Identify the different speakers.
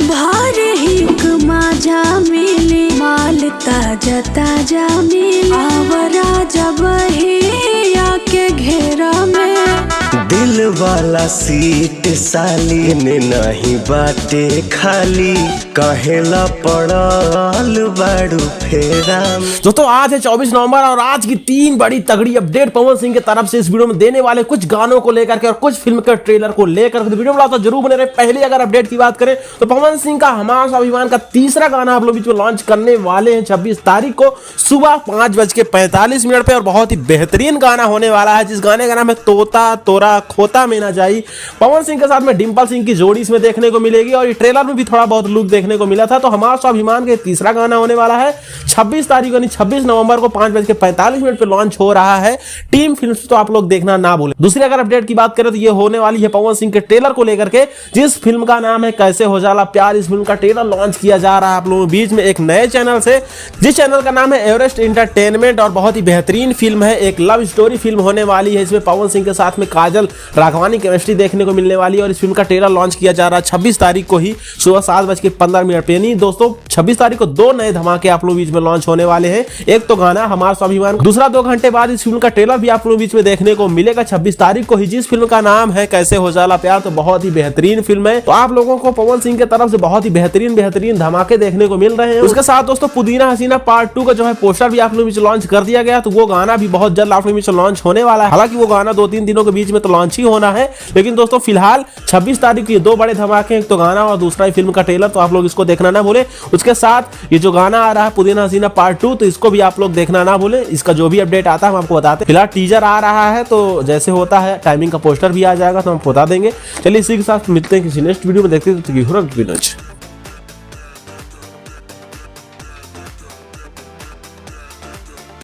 Speaker 1: भार हिक माझा मिली माल ताजा ताजा मिली आवरा जब ही आके घेरा में
Speaker 2: दिल वाला सीट साली ने नहीं बाटे खाली कहेला पड़ल बाड़ू फेरा।
Speaker 3: दोस्तों आज है 24 नवंबर और आज की 3 बड़ी तगड़ी अपडेट पवन सिंह की तरफ से इस वीडियो में देने वाले कुछ गानों को लेकर के और कुछ फिल्म के ट्रेलर को लेकर के। तो वीडियो में जरूर बने रहे। पहले अगर अपडेट की बात करें तो पवन सिंह का हमारा स्वाभिमान का तीसरा गाना आप लोग बीच में लॉन्च करने वाले हैं 26 तारीख को सुबह 5:45 पे और बहुत ही बेहतरीन गाना होने वाला है जिस गाने का नाम है तोता तोरा खोता में ना जाई। पवन सिंह के साथ में डिंपल सिंह की जोड़ी इसमें देखने को मिलेगी और ये ट्रेलर में भी थोड़ा बहुत लुक देखने को मिला था। तो हमारा स्वाभिमान के तीसरा गाना होने वाला है 26 तारीख यानी 26 नवंबर को 5:45 पे लॉन्च हो रहा है टीम फिल्म्स। तो आप लोग देखना ना भूलें। दूसरी अगर अपडेट की बात करें तो ये होने वाली है पवन सिंह के ट्रेलर को लेकर के जिस फिल्म का नाम है कैसे हो जाला प्यार। इस फिल्म का ट्रेलर लॉन्च किया जा रहा है आप लोगों के बीच में एक नए चैनल से जिस चैनल का नाम है एवरेस्ट एंटरटेनमेंट और बहुत ही बेहतरीन फिल्म है। एक लव स्टोरी फिल्म होने वाली है। इसमें पवन सिंह के साथ में काजल राघवानी केमिस्ट्री देखने को मिलने वाली है और इस फिल्म का ट्रेलर लॉन्च किया जा रहा है 26 तारीख को ही सुबह 7:15 पे। यानी दोस्तों 26 तारीख को 2 नए धमाके आप लोग बीच में लॉन्च होने वाले हैं। एक तो गाना हमारा स्वाभिमान, दूसरा 2 घंटे बाद इस फिल्म का ट्रेलर भी आप लोग बीच में देखने को मिलेगा 26 तारीख को ही जिस फिल्म का नाम है कैसे हो जाला प्यार। तो बहुत ही बेहतरीन फिल्म है। तो आप लोगों को पवन सिंह की तरफ से बहुत ही बेहतरीन धमाके देखने को मिल रहे हैं। उसके साथ दोस्तों पुदीना हसीना पार्ट 2 का जो है पोस्टर भी आप लोग बीच लॉन्च कर दिया गया। तो वो गाना भी बहुत जल्द आप लोग बीच लॉन्च होने वाला है। हालांकि वो गाना 2-3 दिनों के बीच में तो लॉन्च ही होना है लेकिन दोस्तों फिलहाल 26 तारीख को ये 2 बड़े धमाके, एक तो गाना और दूसरा फिल्म का ट्रेलर। तो आप लोग इसको देखना ना भूलें। उसके साथ ये जो गाना आ रहा है पुदीना हसीना पार्ट 2 तो इसको भी आप लोग देखना ना भूलें। इसका जो भी अपडेट आता है हम आपको बताते हैं। फिलहाल टीजर आ रहा है तो जैसे होता है टाइमिंग का पोस्टर भी आ जाएगा तो हम बता देंगे। चलिए इसी के साथ मिलते हैं किसी नेक्स्ट वीडियो में। देखते हैं।